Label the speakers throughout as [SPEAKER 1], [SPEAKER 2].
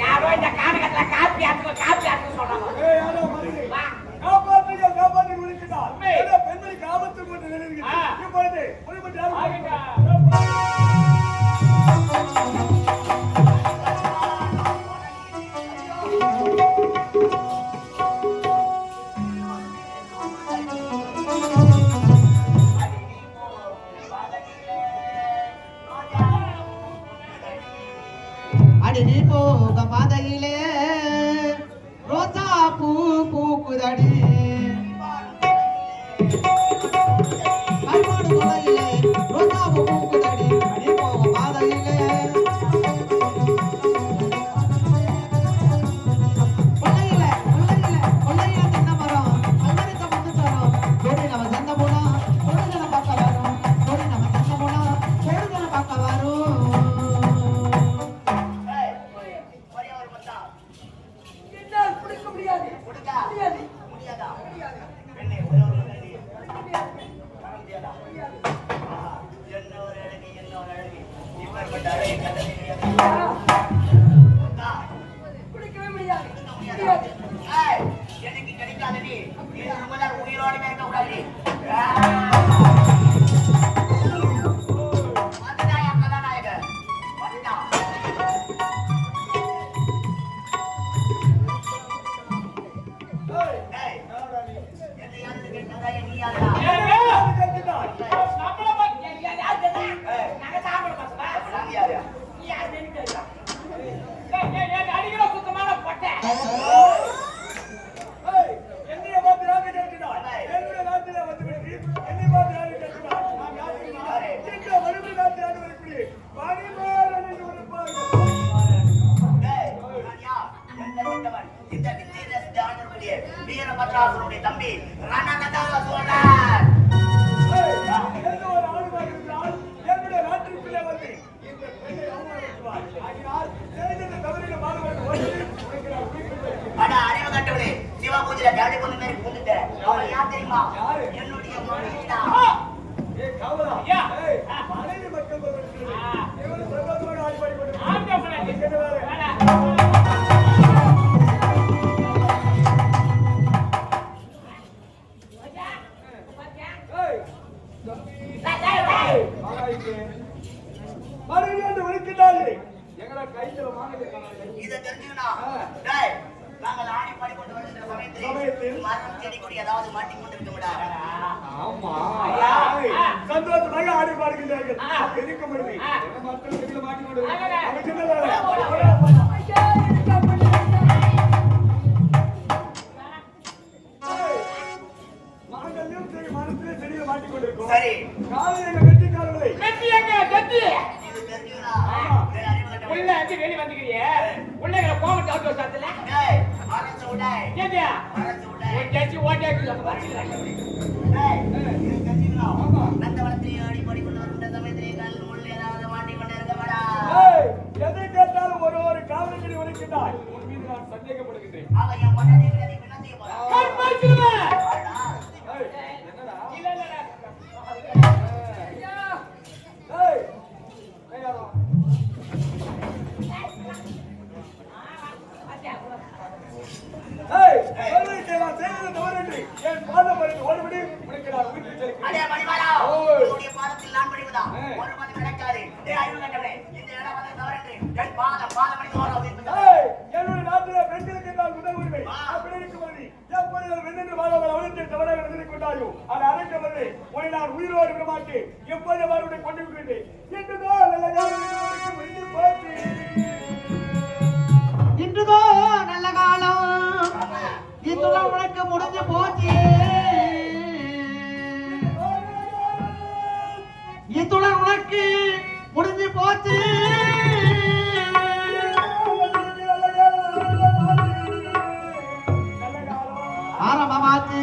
[SPEAKER 1] யாரோ இந்த கானகத்துல காப்பி ஆத்துக்கு சொல்றாங்க.
[SPEAKER 2] பெண்மணிக்கு ஆபத்து போட்டு இப்பொழுது
[SPEAKER 3] அடி நீ போக பாதையிலே ரோசா பூ பூக்குதடி கண்பாடு கொலையிலே ரோசா பூ பூக்குதடி அடி போக பாதையிலே கொள்ளையில தென்னை மரம் அங்கடித்த முத்து தரும் ஜோடி நம்ம சந்த போனா பொழுதுன பார்க்க வரும் ஜோடி நம்ம சந்த போனா பொழுதுன பார்க்க வரும்.
[SPEAKER 1] எனக்கு கிடைக்காதடி உயிரோடு இருக்க கூடாது. தம்பி அறிவு கட்டவனே சிவா பூஜையில டேடி கொண்டு மாதிரி பூந்துட்டேன். அவன் யார் தெரியுமா? என்னுடைய மனைவிடா. இதை தெரிஞ்சுக்கணா நாங்கள் ஆடி பாடி கொண்டு வருகின்ற சமயத்தில் மரம் செடி கொடி ஏதாவது மாட்டி கொண்டிருக்க விடாது.
[SPEAKER 2] சந்தோஷமாக ஆடி பாடுகின்றார்கள். இருக்க முடியும் மக்கள் செடியில் மாட்டி கொண்டு மாங்கல்யம் சரி மனத்திலே செடியில் மாட்டி கொண்டிருக்கோம்.
[SPEAKER 1] சரி
[SPEAKER 2] காலையில் எங்க வெட்டிக்காரர்களை
[SPEAKER 1] இது தெரிஞ்சுக்கணா
[SPEAKER 4] உள்ள வந்து வெளிய வந்துக்கிறிய உள்ள கோமட் அவுட் வச்சாத்துல
[SPEAKER 1] மரத்து உடாய்
[SPEAKER 4] கேட்டியா
[SPEAKER 1] மரத்து உடாய்
[SPEAKER 4] ஓட்டேச்சி சொல்ல பாத்தீங்களா
[SPEAKER 1] இது தெரிஞ்சுக்கணா அந்த வளத்திலே ஆடி பாடி கொண்டு வருகின்ற சமயத்திலே கல் முள் ஏதாவது மாட்டி கொண்டு இருக்க வேடா.
[SPEAKER 2] எதை கேட்டாலும் ஒரு காவலர்களை உரைக்கின்றாய். உன் மீது நான் சந்தேகப்படுகின்றேன்.
[SPEAKER 1] அவன் என் பொண்ணை என்ன செய்ய போறான்? பாதத்தில் நான் படிவதா ஒரு மணி நடக்காது. அறிவு கட்டவனே இந்த இடம் வந்து தவறன்று என் பாதம் மணி தோறாது.
[SPEAKER 2] என்னுடைய நாட்டில் பெண்களுக்கு நான் முதல் உரிமை அப்படி இருக்கும்போது எப்பொழுது வெண்ணென்று வாழ்வர்கள் அவலத்தை தவறாக நடந்து கொண்டாயோ அதை அழைக்கவில்லை. உன்னை நான் உயிரோடு விட மாட்டேன். எப்போது வாழ்வுடைய கொண்டு விடுவேன்
[SPEAKER 3] இன்றுதோ நல்ல காலம் இத்துடன் உனக்கு முடிஞ்சு போச்சு. இத்துடன் உனக்கு முடிஞ்சு போச்சு. ஆரம்பமாச்சு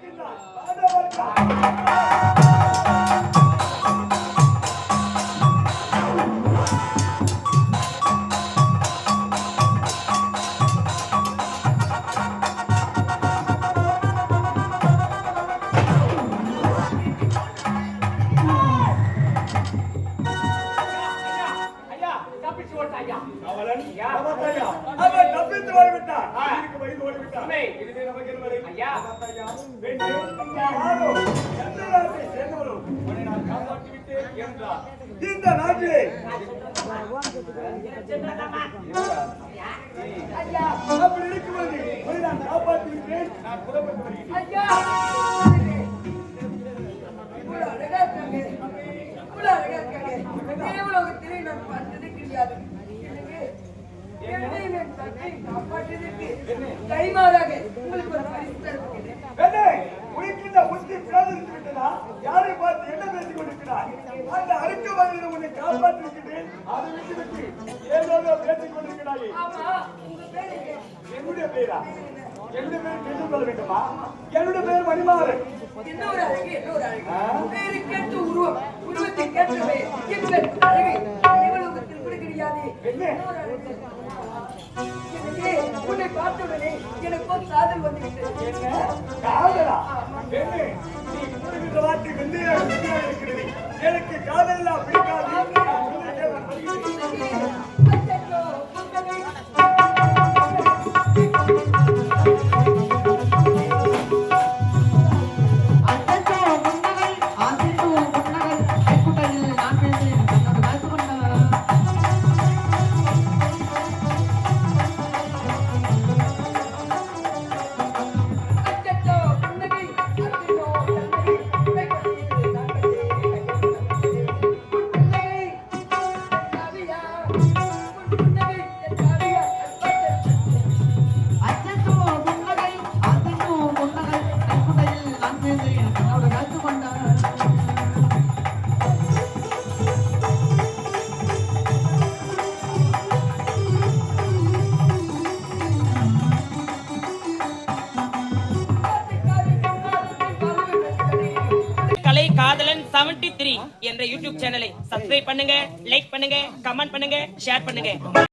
[SPEAKER 2] இருக்கின்றான். வாடா.
[SPEAKER 4] ஐயா தப்பிச்சு ஓட்டா ஐயா
[SPEAKER 2] அவளன்
[SPEAKER 4] ஐயா.
[SPEAKER 2] அவத்தையா. அவன் தப்பித்து ஓடிவிட்டான்.
[SPEAKER 4] ஆ.
[SPEAKER 2] இதுக்கு பயந்து ஓடிவிட்டான்.
[SPEAKER 4] உண்மை.
[SPEAKER 2] இதுவே நமக்கு என்ன வரை?
[SPEAKER 4] ஐயா
[SPEAKER 2] அவத்தையா. பெண்ணே, யாரோ எந்த நாட்டை சேர்ந்தவளோ உன்னை நான் காப்பாற்றி விட்டேன் என்றார். இந்த நாட்டிலே அப்படி இருக்கும்போது உன்னை நான் காப்பாற்றி விட்டேன். நான் புறப்பட்டு வருகிறேன்.
[SPEAKER 5] ஐயா இவ்வளவு அழகா இருக்காங்க இவ்வளவு அழகா இருக்காங்க தேவலோகத்திலே நான் பார்த்தது கிடையாது எனக்கு என்னையும் என் தந்தையை காப்பாற்றியதற்கு கைமாறாக உங்களுக்கு ஒரு பரிசு தருகிறேன்.
[SPEAKER 2] பெண்ணே, உனக்கு இந்த புத்தி பிரார்த்தித்து விட்டதா? யாரை பார்த்து என்ன பேசிக் கொண்டிருக்கிறாய்? அந்த அறுக்க வகையில் உன்னை காப்பாற்றிருக்கிறேன். அதை விட்டுவிட்டு ஏதோ பேசிக் கொண்டிருக்கிறாயே.
[SPEAKER 5] ஆமா உங்க பேர் என்ன?
[SPEAKER 2] என்னுடைய பேரா? என்னுடைய பேர் தெரிந்து கொள்ள வேண்டுமா? என்னுடைய பேர் மணிமாறன்.
[SPEAKER 5] இன்னொரு அழகு இன்னொரு அழகு பேருக்கேற்ற உருவம் உருவத்திற்கேற்ற பெயர் இப்பேர் அழகு தேவலோகத்தில் கூட கிடையாது.
[SPEAKER 2] என்ன?
[SPEAKER 5] இன்னொரு அழகு. எனக்கு உன்னை பார்த்த உடனே எனக்கு ஒரு சாதல் வந்து விட்டது.
[SPEAKER 2] என்ன? காதலா? பெண்ணே, நீ கூறுகின்ற வார்த்தை வெள்ளையாக வெள்ளையாக இருக்கிறது. எனக்கு காதலெல்லாம் பிடிக்காது. நான் சொல்லிட்டே வருகிறேன்.
[SPEAKER 5] அச்சச்சோ, புன்னகை.
[SPEAKER 3] அச்சச்சோ புன்னகை ஆசிட்டு புன்னகை கைக்குட்டையில் நான் பேசுகிறேன் தன்னோடு காசு கொண்டார்.
[SPEAKER 5] அச்சச்சோ, புன்னகை. அச்சச்சோ, புன்னகை. கைக்குட்டையில் நான் பேசுகிறேன். புன்னகை. காவியா. புன்னகை. காவியா.
[SPEAKER 3] அச்சச்சோ புன்னகை ஆசிட்டு புன்னகை கைக்குட்டையில் நான் பேசுகிறேன் தன்னோடு காசு கொண்டார்.
[SPEAKER 6] கலை காதலன் 73 என்ற யூடியூப் சேனலை சப்ஸ்கிரைப் பண்ணுங்க, லைக் பண்ணுங்க, கமெண்ட் பண்ணுங்க, ஷேர் பண்ணுங்க.